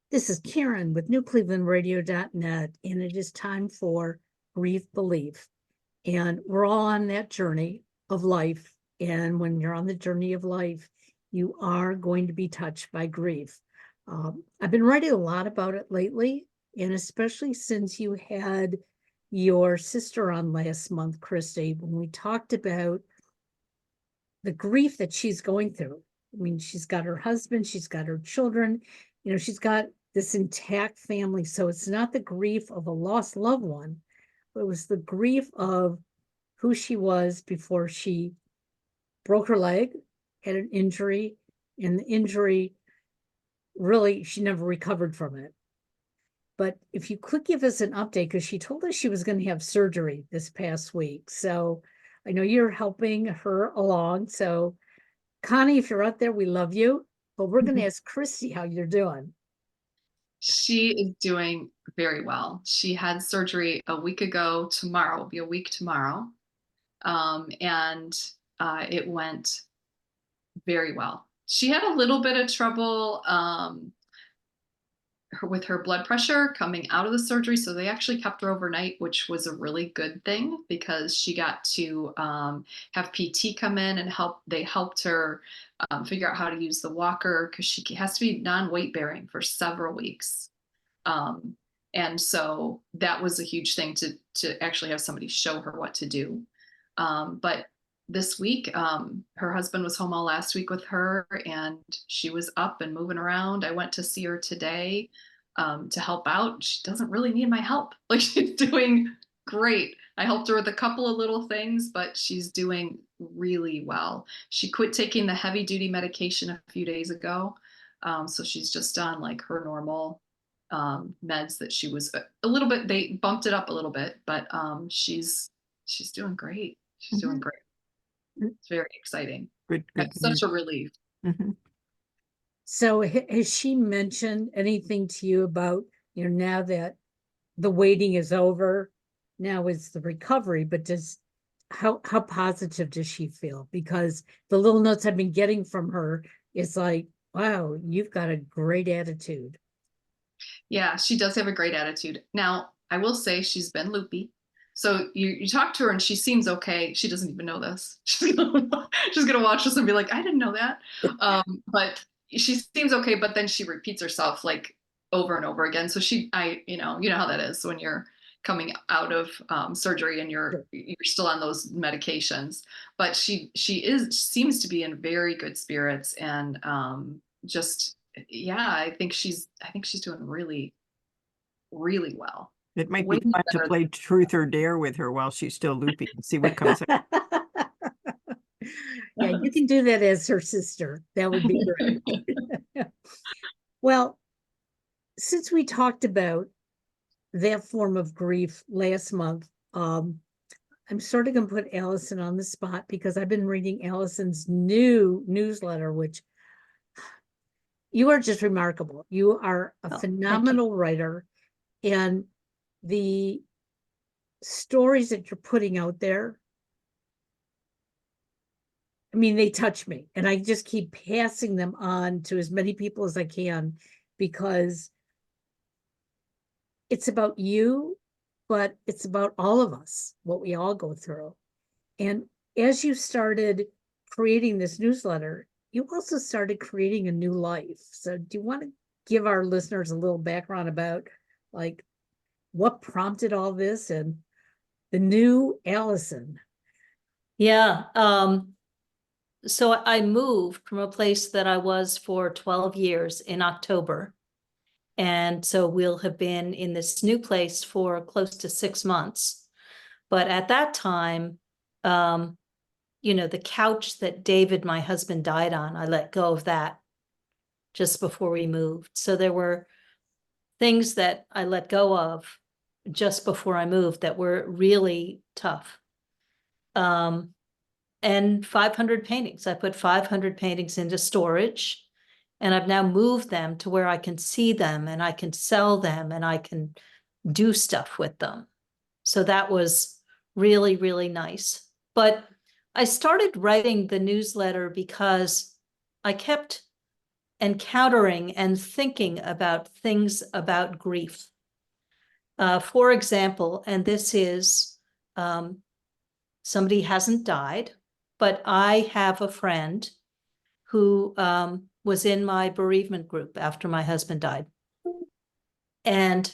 This is Karen with newclevelandradio.net, and it is time for Grief Belief. And we're all on that journey of life. And when you're on the journey of life, you are going to be touched by grief. I've been writing a lot about it lately, and especially since you had your sister on last month, Christy, when we talked about the grief that she's going through. I mean, she's got her husband, she's got her children, she's got this intact family. So it's not the grief of a lost loved one, but it was the grief of who she was before she broke her leg, had an injury, and the injury really, she never recovered from it. But if you could give us an update, because she told us she was going to have surgery this past week. So I know you're helping her along. So Connie, if you're out there, we love you. But we're going to ask Christy how you're doing. She is doing very well. She had surgery a week ago. Tomorrow will be a week tomorrow. And it went very well. She had a little bit of trouble with her blood pressure coming out of the surgery. So they actually kept her overnight, which was a really good thing because she got to have PT come in and they helped her figure out how to use the walker because she has to be non-weight bearing for several weeks. And so that was a huge thing to actually have somebody show her what to do. But this week, her husband was home all last week with her and she was up and moving around. I went to see her today to help out. She doesn't really need my help. Like, she's doing great. I helped her with a couple of little things, but she's doing really well. She quit taking the heavy duty medication a few days ago. So she's just on like her normal meds that she was a little bit, they bumped it up a little bit, but she's doing great. She's doing great. It's very exciting. Good. It's such a relief. So has she mentioned anything to you about, now that the waiting is over, now is the recovery, but how positive does she feel? Because the little notes I've been getting from her is like, wow, you've got a great attitude. Yeah, she does have a great attitude. Now, I will say she's been loopy. So you talk to her and she seems okay. She doesn't even know this. She's gonna watch this and be like, I didn't know that. But she seems okay, but then she repeats herself like over and over again. So you know how that is when you're coming out of surgery and you're still on those medications. But she seems to be in very good spirits and I think she's doing really, really well. It might be fun to play truth or dare with her while she's still loopy and see what comes out. Yeah, you can do that as her sister. That would be great. Well, since we talked about that form of grief last month, I'm sort of going to put Allison on the spot because I've been reading Allison's new newsletter, which you are just remarkable. You are a phenomenal writer, and the stories that you're putting out there, I mean, they touch me, and I just keep passing them on to as many people as I can because it's about you, but it's about all of us, what we all go through. And as you started creating this newsletter, you also started creating a new life. So do you want to give our listeners a little background about like what prompted all this and the new Allison? Yeah. So I moved from a place that I was for 12 years in October. And so we'll have been in this new place for close to 6 months. But at that time, the couch that David, my husband, died on, I let go of that just before we moved. So there were things that I let go of just before I moved that were really tough. And 500 paintings. I put 500 paintings into storage, and I've now moved them to where I can see them and I can sell them and I can do stuff with them. So that was really, really nice. But I started writing the newsletter because I kept encountering and thinking about things about grief. For example, and this is somebody hasn't died, but I have a friend who was in my bereavement group after my husband died. And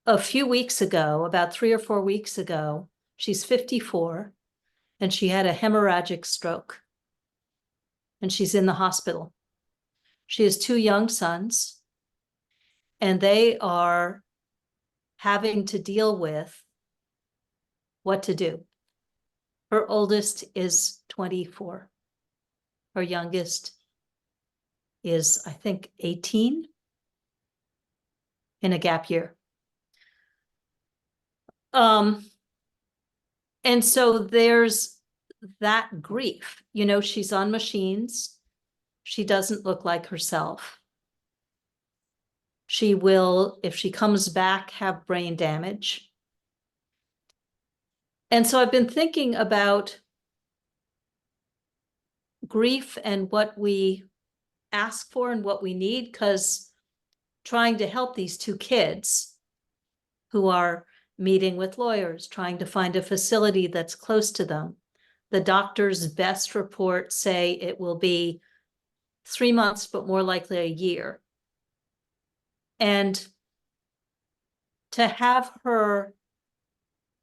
a few weeks ago, about 3 or 4 weeks ago, she's 54, and she had a hemorrhagic stroke. And she's in the hospital. She has 2 young sons, and they are having to deal with what to do. Her oldest is 24. Her youngest is, I think, 18 in a gap year. And so there's that grief. You know, she's on machines. She doesn't look like herself. She will, if she comes back, have brain damage. And so I've been thinking about grief and what we ask for and what we need, because trying to help these 2 kids who are meeting with lawyers, trying to find a facility that's close to them. The doctor's best reports say it will be 3 months, but more likely a year. And to have her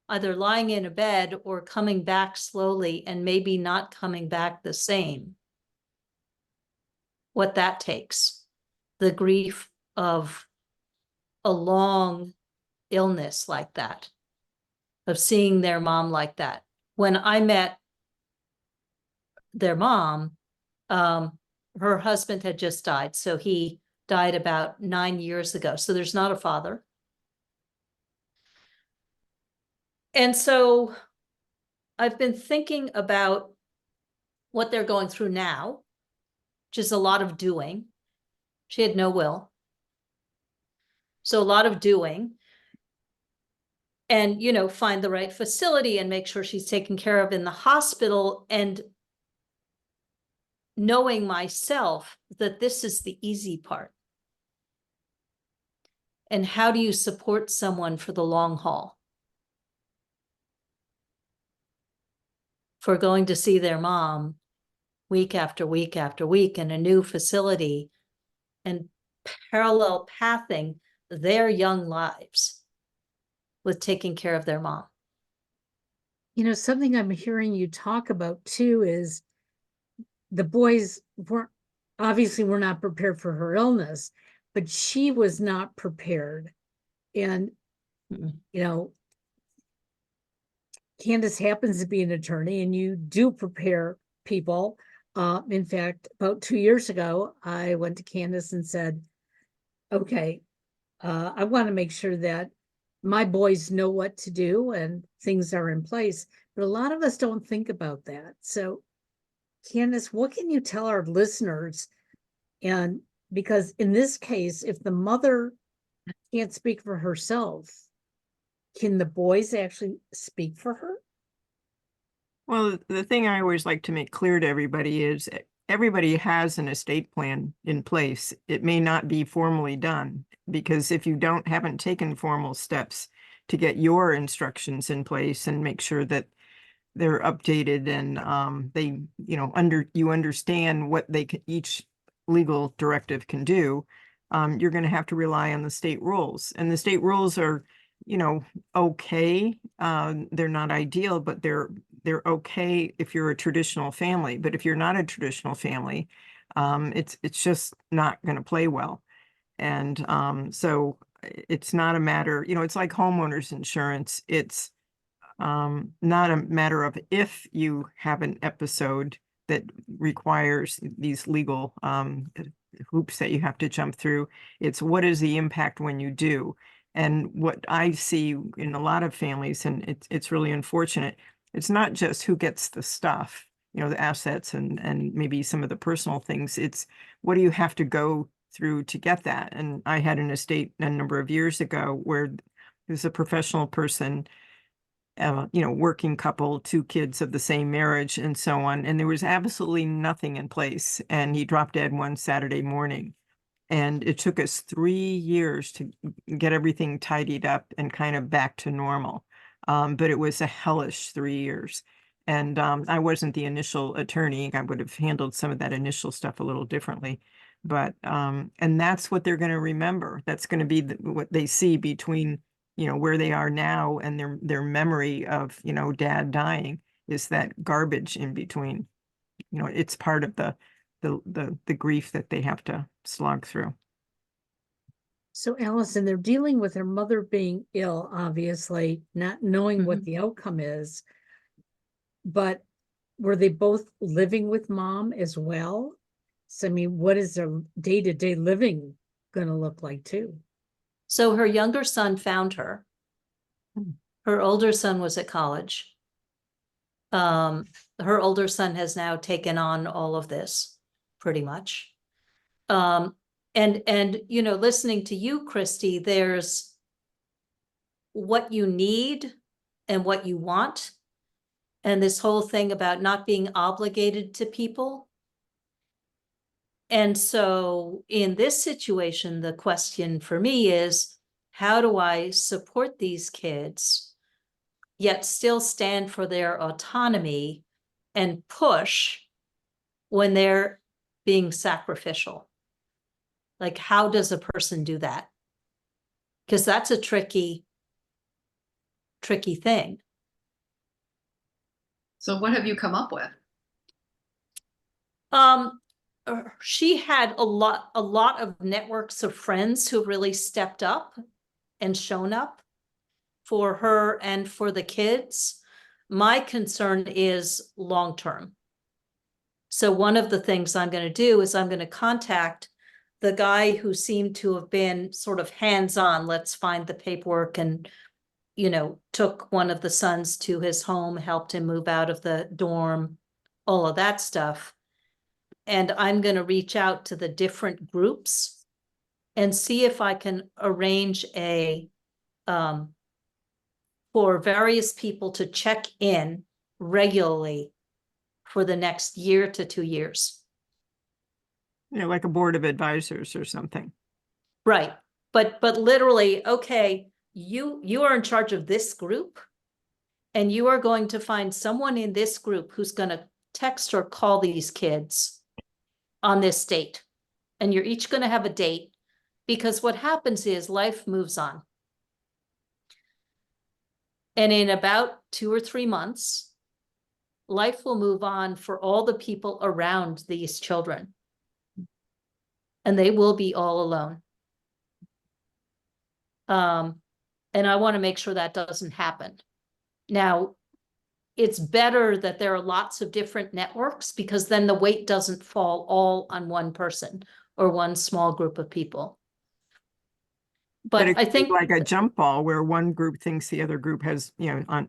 either lying in a bed or coming back slowly and maybe not coming back the same, what that takes, the grief of a long illness like that, of seeing their mom like that. When I met their mom, her husband had just died. So he died about 9 years ago. So there's not a father. And so I've been thinking about what they're going through now, which is a lot of doing. She had no will. So a lot of doing. And, you know, find the right facility and make sure she's taken care of in the hospital, and knowing myself that this is the easy part. And how do you support someone for the long haul? For going to see their mom week after week after week in a new facility and parallel pathing their young lives with taking care of their mom. You know, something I'm hearing you talk about too is the boys were not prepared for her illness, but she was not prepared. And, you know, Candace happens to be an attorney, and you do prepare people. In fact, about 2 years ago, I went to Candace and said, okay, I want to make sure that my boys know what to do and things are in place. But a lot of us don't think about that. So, Candace, what can you tell our listeners? And because in this case, if the mother can't speak for herself, can the boys actually speak for her? Well, the thing I always like to make clear to everybody is everybody has an estate plan in place. It may not be formally done, because if you haven't taken formal steps to get your instructions in place and make sure that they're updated and they, you know, you understand what each legal directive can do, you're going to have to rely on the state rules. And the state rules are, you know, okay. They're not ideal, but they're okay if you're a traditional family. But if you're not a traditional family, it's just not going to play well. And so it's not a matter, you know, it's like homeowners insurance. It's not a matter of if you have an episode that requires these legal hoops that you have to jump through. It's what is the impact when you do. And what I see in a lot of families, and it's really unfortunate, it's not just who gets the stuff, you know, the assets and maybe some of the personal things. It's what do you have to go through to get that? And I had an estate a number of years ago where there's a professional person working couple, 2 kids of the same marriage and so on. And there was absolutely nothing in place. And he dropped dead one Saturday morning. And it took us 3 years to get everything tidied up and kind of back to normal. But it was a hellish 3 years. And I wasn't the initial attorney. I would have handled some of that initial stuff a little differently. But and that's what they're going to remember. That's going to be what they see between, where they are now and their memory of, dad dying is that garbage in between. It's part of the grief that they have to slog through. So Allison, they're dealing with their mother being ill, obviously, not knowing what the outcome is. But were they both living with mom as well? So, I mean, what is their day-to-day living going to look like too? So her younger son found her. Her older son was at college. Her older son has now taken on all of this, pretty much. And listening to you, Christy, there's what you need and what you want. And this whole thing about not being obligated to people. And so in this situation, the question for me is, how do I support these kids, yet still stand for their autonomy and push when they're being sacrificial? Like, how does a person do that? Because that's a tricky thing. So what have you come up with? She had a lot of networks of friends who really stepped up and shown up for her and for the kids. My concern is long-term. So one of the things I'm going to do is I'm going to contact the guy who seemed to have been sort of hands-on, let's find the paperwork, and, took one of the sons to his home, helped him move out of the dorm, all of that stuff. And I'm going to reach out to the different groups and see if I can arrange for various people to check in regularly for the next year to 2 years. Like a board of advisors or something. Right. But literally, okay, you are in charge of this group, and you are going to find someone in this group who's going to text or call these kids on this date. And you're each going to have a date, because what happens is life moves on. And in about 2 or 3 months, life will move on for all the people around these children. And they will be all alone. And I want to make sure that doesn't happen. Now, it's better that there are lots of different networks, because then the weight doesn't fall all on one person or one small group of people. But it I could think be like a jump ball where one group thinks the other group has,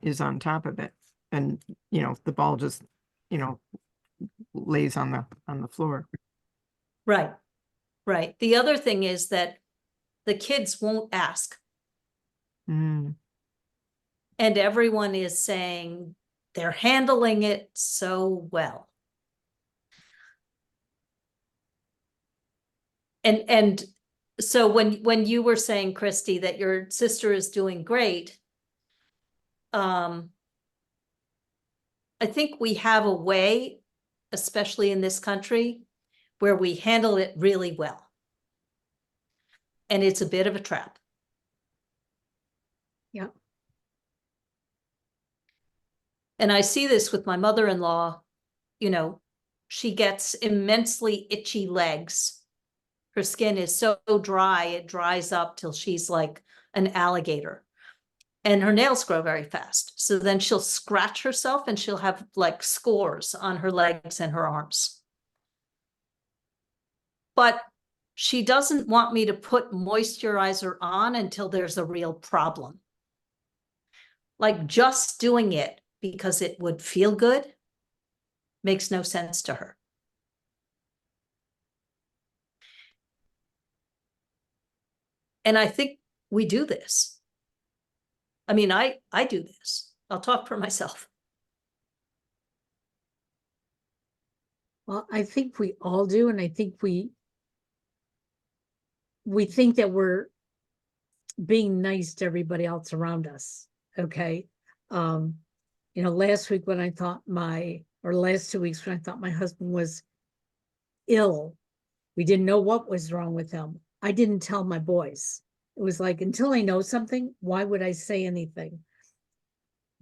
is on top of it. And, the ball just, lays on the floor. Right. The other thing is that the kids won't ask. Mm. And everyone is saying they're handling it so well. And so when you were saying, Christy, that your sister is doing great, I think we have a way, especially in this country, where we handle it really well. And it's a bit of a trap. Yeah. And I see this with my mother-in-law. She gets immensely itchy legs. Her skin is so dry, it dries up till she's like an alligator. And her nails grow very fast. So then she'll scratch herself and she'll have like scores on her legs and her arms. But she doesn't want me to put moisturizer on until there's a real problem. Like, just doing it because it would feel good makes no sense to her. And I think we do this. I mean, I do this. I'll talk for myself. Well, I think we all do, and I think we think that we're being nice to everybody else around us. Okay. Last week when I thought last 2 weeks when I thought my husband was ill, we didn't know what was wrong with him. I didn't tell my boys. It was like, until I know something, why would I say anything?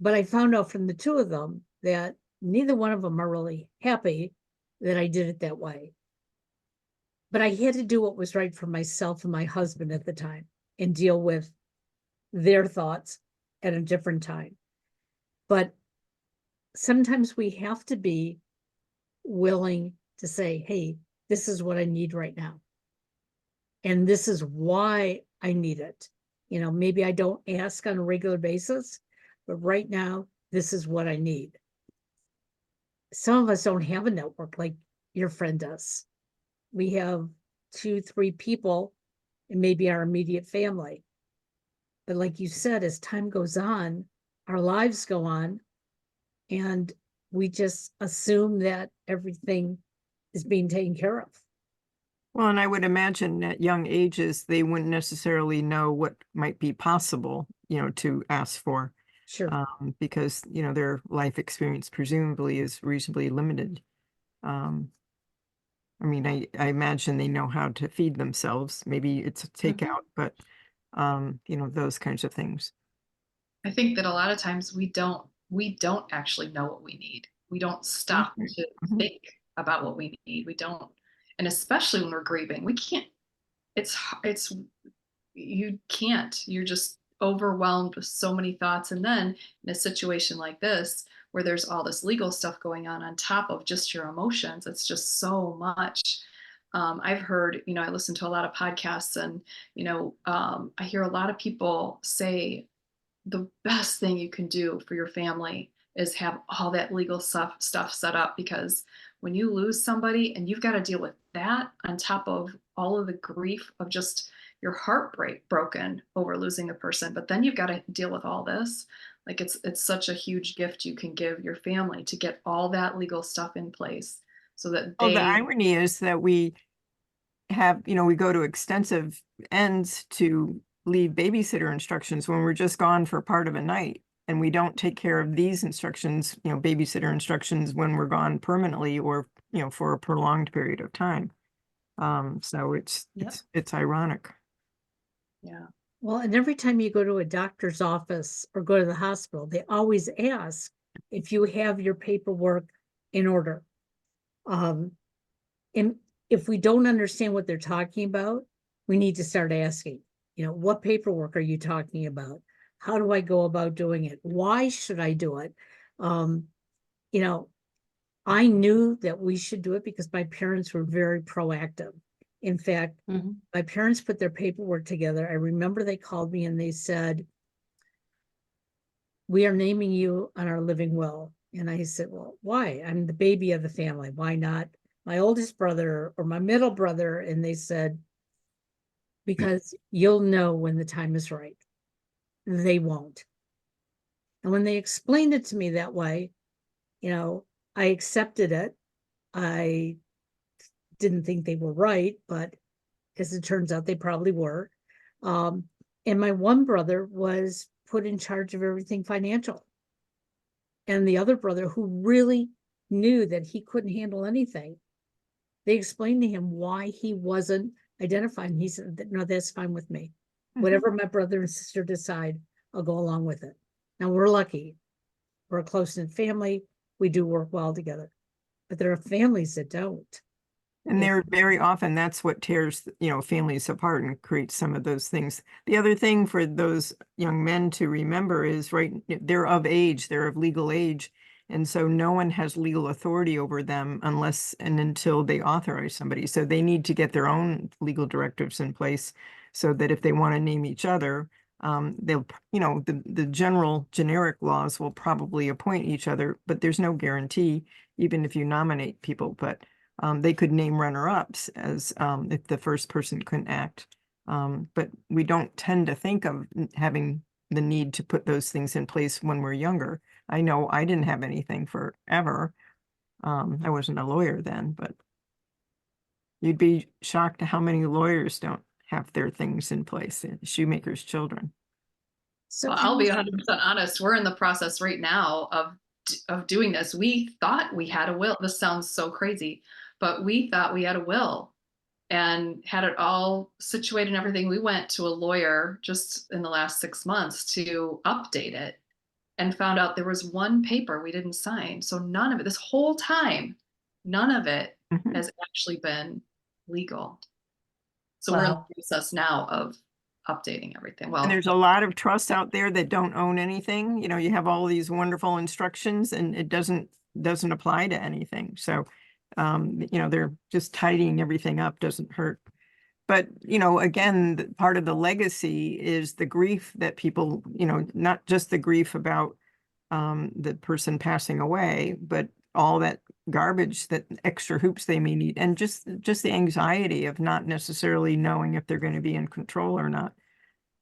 But I found out from the two of them that neither one of them are really happy that I did it that way. But I had to do what was right for myself and my husband at the time and deal with their thoughts at a different time. But sometimes we have to be willing to say, hey, this is what I need right now. And this is why I need it. Maybe I don't ask on a regular basis, but right now, this is what I need. Some of us don't have a network like your friend does. We have 2, 3 people and maybe our immediate family. But like you said, as time goes on, our lives go on, and we just assume that everything is being taken care of. Well, and I would imagine at young ages, they wouldn't necessarily know what might be possible, to ask for, Sure. because, their life experience presumably is reasonably limited. I imagine they know how to feed themselves. Maybe it's a takeout, but, those kinds of things. I think that a lot of times we don't actually know what we need. We don't stop Okay. to Mhm. think about what we need. We don't, and especially when we're grieving, we can't. It's you can't. You're just overwhelmed with so many thoughts, and then in a situation like this where there's all this legal stuff going on top of just your emotions, it's just so much. I've heard, I listen to a lot of podcasts, and I hear a lot of people say the best thing you can do for your family is have all that legal stuff set up, because when you lose somebody and you've got to deal with that on top of all of the grief of just your heartbreak broken over losing a person, but then you've got to deal with all this, like it's such a huge gift you can give your family to get all that legal stuff in place so that Well, the they irony is that we have, we go to extensive ends to leave babysitter instructions when we're just gone for part of a night. And we don't take care of these instructions, babysitter instructions when we're gone permanently or, for a prolonged period of time. So it's ironic. yeah. Well, and every time you go to a doctor's office or go to the hospital, they always ask if you have your paperwork in order. And if we don't understand what they're talking about, we need to start asking, what paperwork are you talking about? How do I go about doing it? Why should I do it? I knew that we should do it because my parents were very proactive. In fact, my parents put their paperwork together. I remember they called me and they said, we are naming you on our living will. And I said, well, why? I'm the baby of the family. Why not my oldest brother or my middle brother? And they said, because you'll know when the time is right. They won't. And when they explained it to me that way, I accepted it. I didn't think they were right, but as it turns out, they probably were. And my one brother was put in charge of everything financial. And the other brother, who really knew that he couldn't handle anything, they explained to him why he wasn't identified. And he said, no, that's fine with me. Whatever my brother and sister decide, I'll go along with it. Now, we're lucky. We're a close-knit family. We do work well together. But there are families that don't. And they're very often, that's what tears, families apart and creates some of those things. The other thing for those young men to remember is, right, they're of age, they're of legal age. And so no one has legal authority over them unless and until they authorize somebody. So they need to get their own legal directives in place so that if they want to name each other, they'll, the generic laws will probably appoint each other, but there's no guarantee, even if you nominate people. But they could name runner-ups as if the first person couldn't act. But we don't tend to think of having the need to put those things in place when we're younger. I know I didn't have anything forever. I wasn't a lawyer then, but you'd be shocked at how many lawyers don't have their things in place, shoemakers' children. So Well, I'll be Allison, 100% honest. We're in the process right now of doing this. We thought we had a will. This sounds so crazy, but we thought we had a will and had it all situated and everything. We went to a lawyer just in the last 6 months to update it and found out there was one paper we didn't sign. So none of it, this whole time, none of it Mhm. has actually been legal. So we're in Wow. the process now of updating everything. Well, And there's a lot of trusts out there that don't own anything. You know, you have all these wonderful instructions and it doesn't apply to anything. So, you know, they're just tidying everything up doesn't hurt. But, you know, again, part of the legacy is the grief that people, you know, not just the grief about the person passing away, but all that garbage, that extra hoops they may need, and just the anxiety of not necessarily knowing if they're going to be in control or not.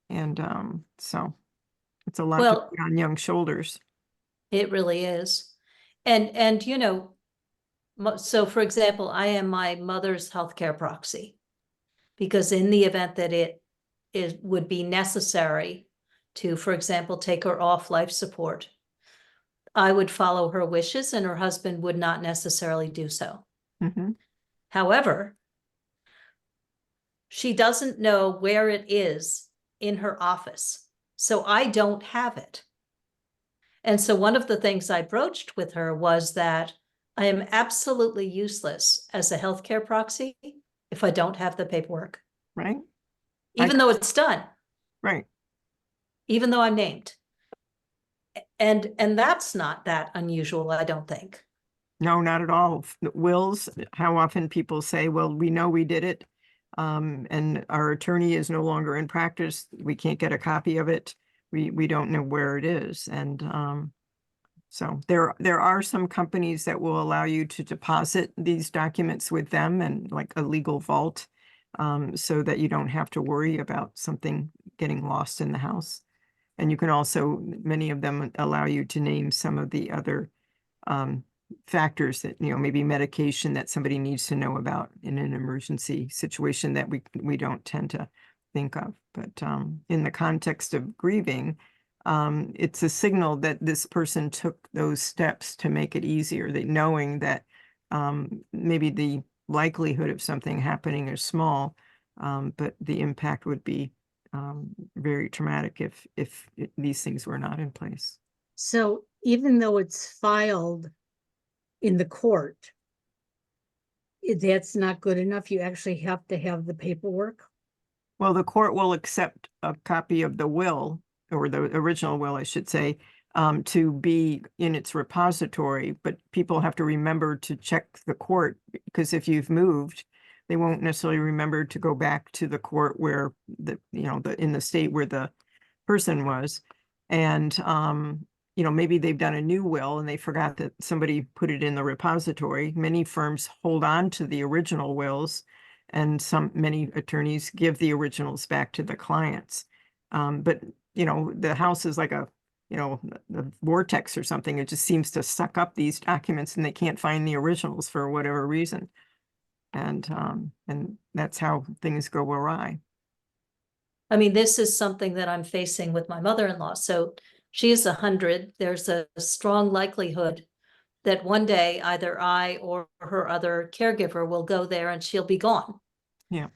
And so it's a lot to Well, put on young shoulders. it really is. And you know, so for example, I am my mother's healthcare proxy, because in the event that it would be necessary to, for example, take her off life support, I would follow her wishes and her husband would not necessarily do so. Hmm. However, she doesn't know where it is in her office, so I don't have it. And so one of the things I broached with her was that I am absolutely useless as a healthcare proxy if I don't have the paperwork, Right? even though it's done, Right. even though I'm named. And that's not that unusual, I don't think. No, not at all. Wills, how often people say, well, we know we did it. And our attorney is no longer in practice. We can't get a copy of it. We don't know where it is. And so there are some companies that will allow you to deposit these documents with them and like a legal vault, so that you don't have to worry about something getting lost in the house. And you can also, many of them allow you to name some of the other factors that, you know, maybe medication that somebody needs to know about in an emergency situation that we don't tend to think of. But in the context of grieving, it's a signal that this person took those steps to make it easier, that knowing that maybe the likelihood of something happening is small, but the impact would be very traumatic if these things were not in place. so even though it's filed in the court, that's not good enough. You actually have to have the paperwork. Well, the court will accept a copy of the will, or the original will, I should say, to be in its repository, but people have to remember to check the court, because if you've moved, they won't necessarily remember to go back to the court where in the state where the person was. And, maybe they've done a new will and they forgot that somebody put it in the repository. Many firms hold on to the original wills, and many attorneys give the originals back to the clients. But the house is like a vortex or something. It just seems to suck up these documents and they can't find the originals for whatever reason. And that's how things go awry. I mean, this is something that I'm facing with my mother-in-law. So she is 100. There's a strong likelihood that one day either I or her other caregiver will go there and she'll be gone. Yeah.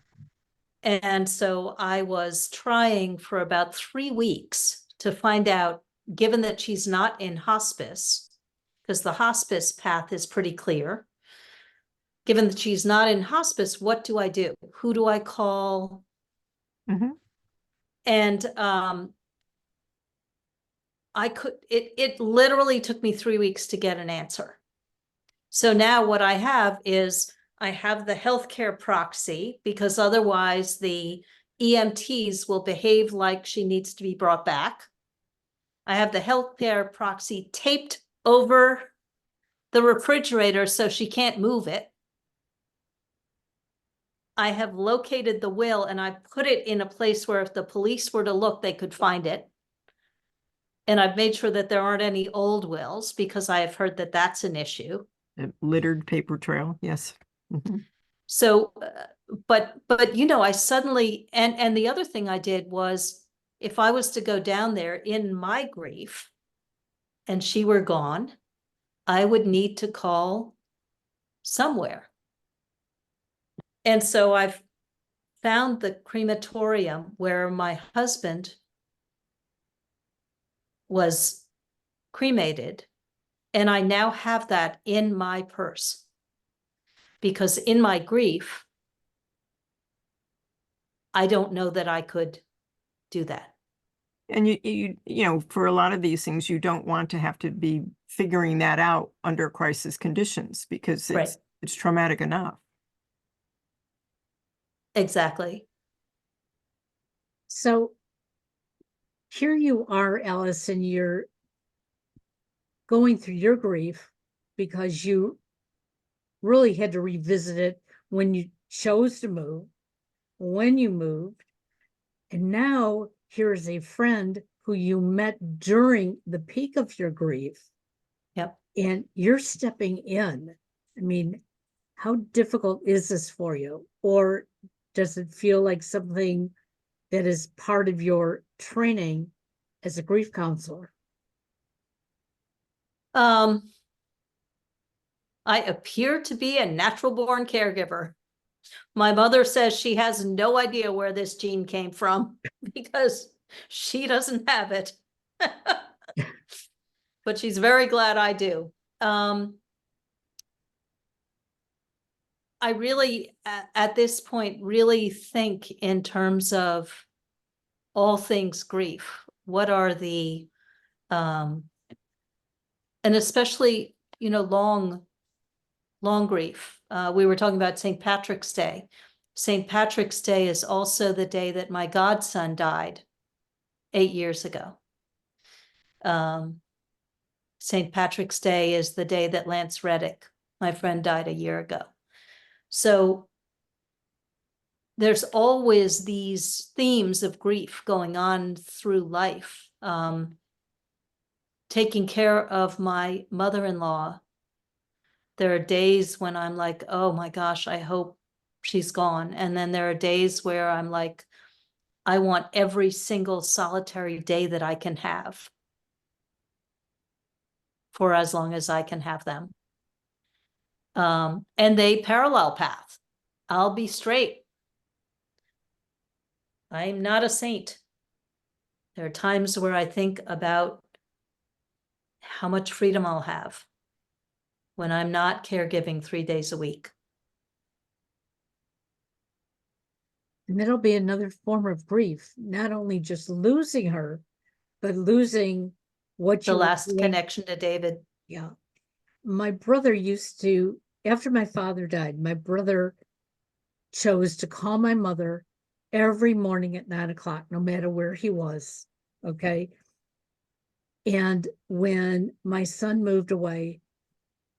And so I was trying for about 3 weeks to find out, given that she's not in hospice, because the hospice path is pretty clear. Given that she's not in hospice, what do I do? Who do I call? Mm-hmm. And it literally took me 3 weeks to get an answer. So now what I have is I have the healthcare proxy, because otherwise the EMTs will behave like she needs to be brought back. I have the healthcare proxy taped over the refrigerator so she can't move it. I have located the will and I put it in a place where if the police were to look, they could find it. And I've made sure that there aren't any old wills because I have heard that that's an issue. A littered paper trail, yes. Mhm. So, but I suddenly, and the other thing I did was, if I was to go down there in my grief and she were gone, I would need to call somewhere. And so I've found the crematorium where my husband was cremated, and I now have that in my purse. Because in my grief, I don't know that I could do that. And for a lot of these things, you don't want to have to be figuring that out under crisis conditions because Right. it's traumatic enough. Exactly. So here you are, Alice, and you're going through your grief because you really had to revisit it when you chose to move, when you moved. And now here's a friend who you met during the peak of your grief. Yep. And you're stepping in. I mean, how difficult is this for you? Or does it feel like something that is part of your training as a grief counselor? I appear to be a natural born caregiver. My mother says she has no idea where this gene came from because she doesn't have it. But she's very glad I do. I really, at this point, really think in terms of all things grief. What are the, and especially, long grief. We were talking about St. Patrick's Day. St. Patrick's Day is also the day that my godson died 8 years ago. St. Patrick's Day is the day that Lance Reddick, my friend, died a year ago. So there's always these themes of grief going on through life. Taking care of my mother-in-law, there are days when I'm like, oh my gosh, I hope she's gone. And then there are days where I'm like, I want every single solitary day that I can have for as long as I can have them. And they parallel path. I'll be straight. I'm not a saint. There are times where I think about how much freedom I'll have when I'm not caregiving 3 days a week. And that'll be another form of grief, not only just losing her, but losing what The you were last doing. connection to David. Yeah. My brother used to, after my father died, my brother chose to call my mother every morning at 9 o'clock, no matter where he was. Okay. And when my son moved away,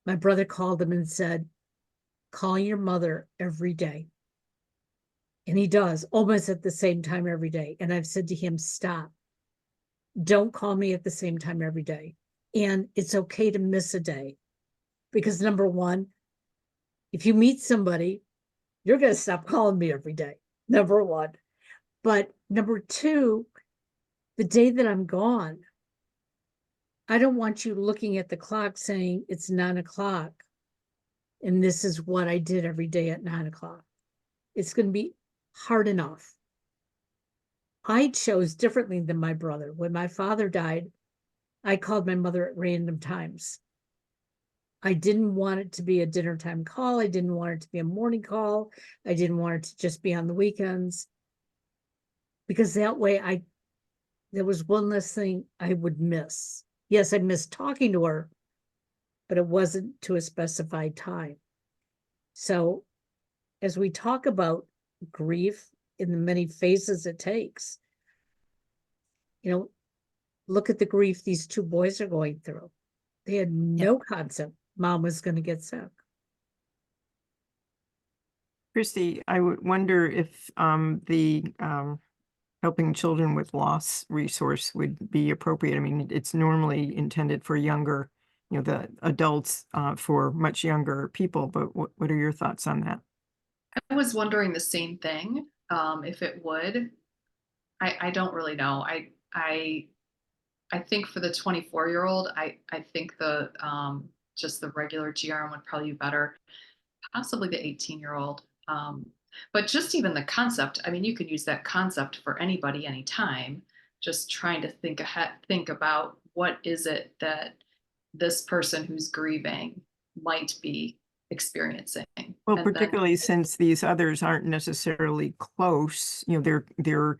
my brother called him and said, call your mother every day. And he does almost at the same time every day. And I've said to him, stop. Don't call me at the same time every day. And it's okay to miss a day. Because number one, if you meet somebody, you're going to stop calling me every day. Number one. But number two, the day that I'm gone, I don't want you looking at the clock saying it's 9 o'clock. And this is what I did every day at 9 o'clock. It's going to be hard enough. I chose differently than my brother. When my father died, I called my mother at random times. I didn't want it to be a dinner time call. I didn't want it to be a morning call. I didn't want it to just be on the weekends. Because that way there was one less thing I would miss. Yes, I missed talking to her, but it wasn't to a specified time. So as we talk about grief in the many phases it takes, look at the grief these two boys are going through. They had no concept mom was going to get sick. Christy, I would wonder if the helping children with loss resource would be appropriate. I mean, it's normally intended for younger, the adults for much younger people, but what are your thoughts on that? I was wondering the same thing, if it would. I don't really know. I think for the 24-year-old, I think the just the regular GRM would probably be better. Possibly the 18-year-old. But just even the concept, I mean, you could use that concept for anybody, anytime, just trying to think ahead, think about what is it that this person who's grieving might be experiencing. Well, And then, particularly since these others aren't necessarily close, they're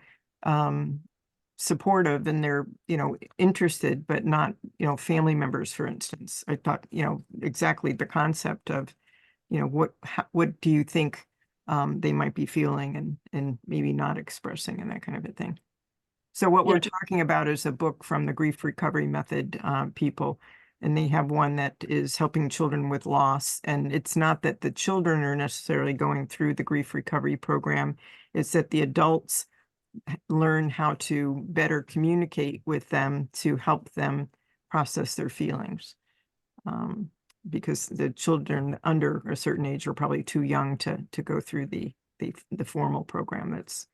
supportive and they're, interested, but not, family members, for instance. I thought, exactly the concept of, what do you think they might be feeling and maybe not expressing and that kind of a thing. So what we're Yeah. talking about is a book from the Grief Recovery Method people, and they have one that is helping children with loss. And it's not that the children are necessarily going through the grief recovery program, it's that the adults learn how to better communicate with them to help them process their feelings. Because the children under a certain age are probably too young to go through the formal program that's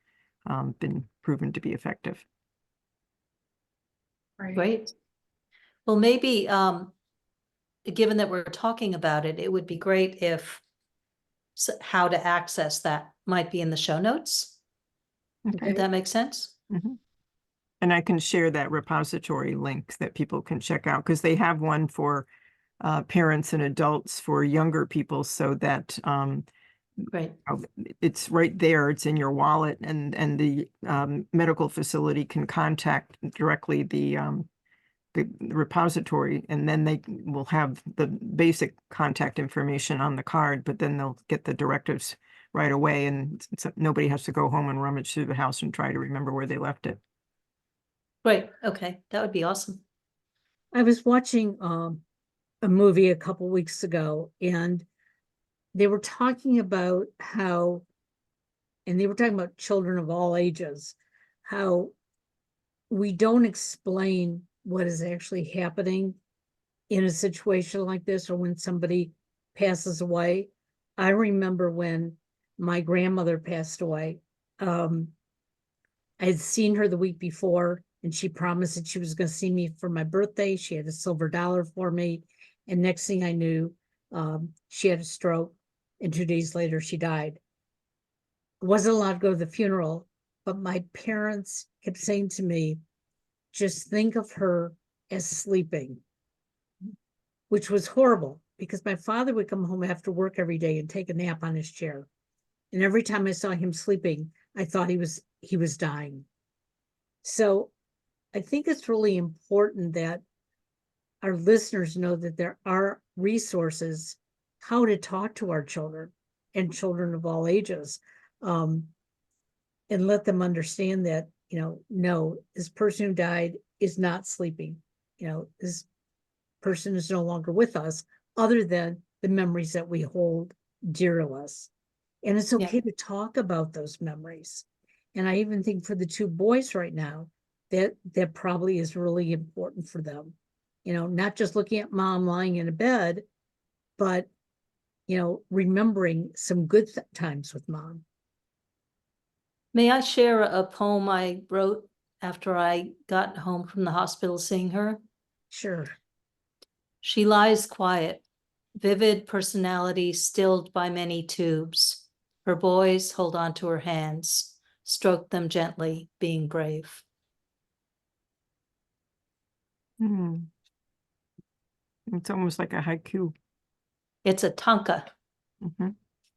been proven to be effective. right. Great. Well, maybe, given that we're talking about it, it would be great if how to access that might be in the show notes. Okay. Would that make sense? Mhm. And I can share that repository link that people can check out, because they have one for parents and adults for younger people, so that Great. it's right there, it's in your wallet, and the medical facility can contact directly the repository, and then they will have the basic contact information on the card, but then they'll get the directives right away, and so nobody has to go home and rummage through the house and try to remember where they left it. Great. Okay. That would be awesome. I was watching a movie a couple weeks ago, and they were talking about how, and they were talking about children of all ages, how we don't explain what is actually happening in a situation like this, or when somebody passes away. I remember when my grandmother passed away. I had seen her the week before, and she promised that she was going to see me for my birthday. She had a silver dollar for me. And next thing I knew, she had a stroke, and 2 days later she died. I wasn't allowed to go to the funeral, but my parents kept saying to me, just think of her as sleeping, which was horrible, because my father would come home after work every day and take a nap on his chair. And every time I saw him sleeping, I thought he was dying. So I think it's really important that our listeners know that there are resources how to talk to our children and children of all ages, and let them understand that, no, this person who died is not sleeping. This person is no longer with us, other than the memories that we hold dear to us. And it's okay to talk about those memories. And I even think for the two boys right now, that probably is really important for them. Not just looking at mom lying in a bed, but, remembering some good times with mom. May I share a poem I wrote after I got home from the hospital seeing her? Sure. She lies quiet, vivid personality stilled by many tubes. Her boys hold on to her hands, stroke them gently, being brave. It's almost like a haiku. It's a tanka, Mhm.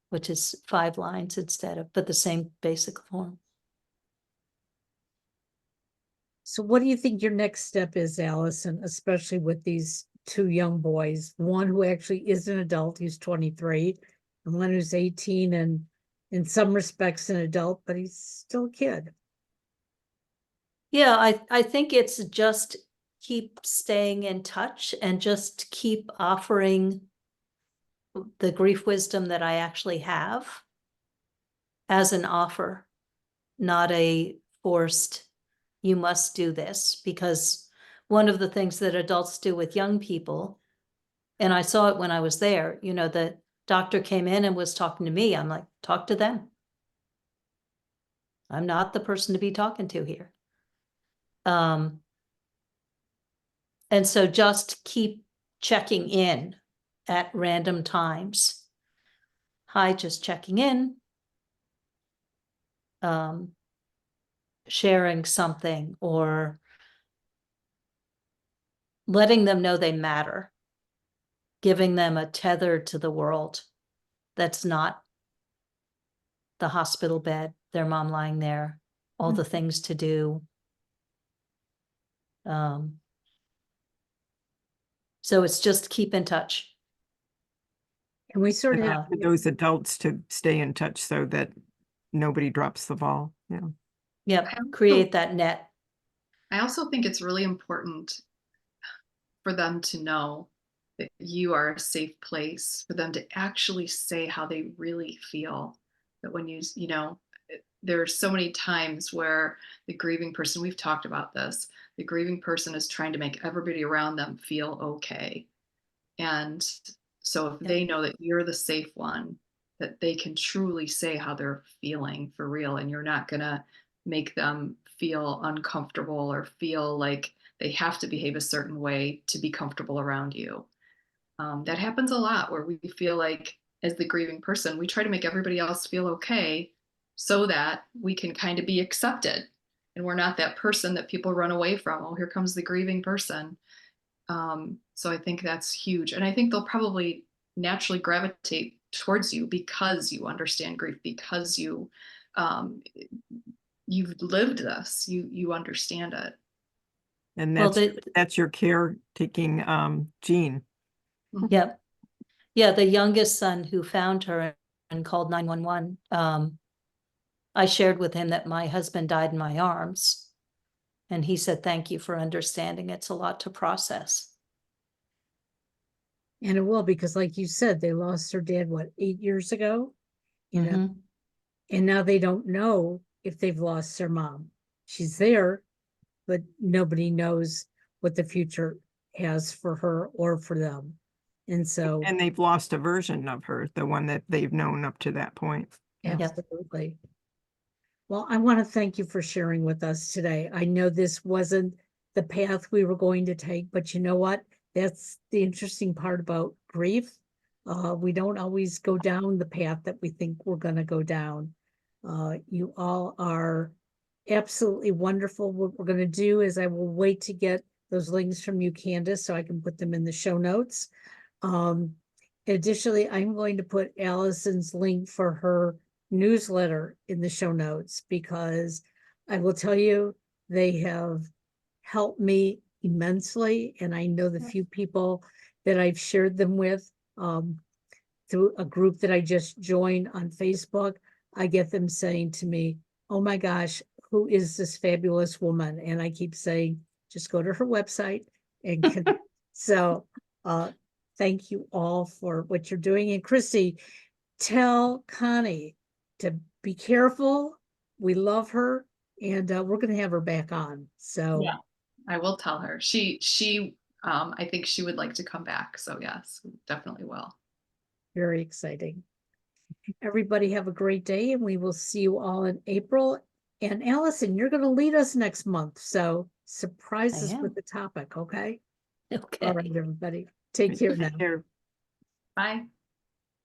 which is 5 lines instead of, but the same basic form. So what do you think your next step is, Allison, especially with these two young boys, one who actually is an adult, he's 23, and one who's 18 and in some respects an adult, but he's still a kid? Yeah, I think it's just keep staying in touch and just keep offering the grief wisdom that I actually have as an offer, not a reinforced, you must do this, because one of the things that adults do with young people, and I saw it when I was there, you know, the doctor came in and was talking to me. I'm like, talk to them. I'm not the person to be talking to here. And so just keep checking in at random times. Hi, just checking in. Sharing something or letting them know they matter. Giving them a tether to the world that's not the hospital bed, their mom lying there, all the things to do. So it's just keep in touch. And we sort of And have, for those adults to stay in touch so that nobody drops the ball. Yeah. Yep, create that net. I also think it's really important for them to know that you are a safe place for them to actually say how they really feel. That when you know, there are so many times where the grieving person, we've talked about this, the grieving person is trying to make everybody around them feel okay. And so if they know that you're the safe one, that they can truly say how they're feeling for real, and you're not going to make them feel uncomfortable or feel like they have to behave a certain way to be comfortable around you. That happens a lot where we feel like, as the grieving person, we try to make everybody else feel okay so that we can kind of be accepted. And we're not that person that people run away from. Oh, here comes the grieving person. So I think that's huge. And I think they'll probably naturally gravitate towards you because you understand grief, because you've lived this, you understand it. And Well, that's your caretaking gene. Yep. Yeah, the youngest son who found her and called 911, I shared with him that my husband died in my arms. And he said, thank you for understanding. It's a lot to process. and it will, because like you said, they lost their dad, what, 8 years ago? You know, and now they don't know if they've lost their mom. She's there, but nobody knows what the future has for her or for them. And so, And they've lost a version of her, the one that they've known up to that point. absolutely. Well, I want to thank you for sharing with us today. I know this wasn't the path we were going to take, but you know what? That's the interesting part about grief. We don't always go down the path that we think we're going to go down. You all are absolutely wonderful. What we're going to do is I will wait to get those links from you, Candace, so I can put them in the show notes. Additionally, I'm going to put Allison's link for her newsletter in the show notes, because I will tell you, they have helped me immensely. And I know the few people that I've shared them with through a group that I just joined on Facebook, I get them saying to me, oh my gosh, who is this fabulous woman? And I keep saying, just go to her website and so thank you all for what you're doing. And Christy, tell Connie to be careful. We love her, and we're going to have her back on. So yeah, I will tell her. She I think she would like to come back. So yes, definitely will. very exciting. Everybody have a great day, and we will see you all in April. And Allison, you're going to lead us next month. So surprise us with the topic. Okay. Okay. All right, everybody. Take care now. Take care. Bye.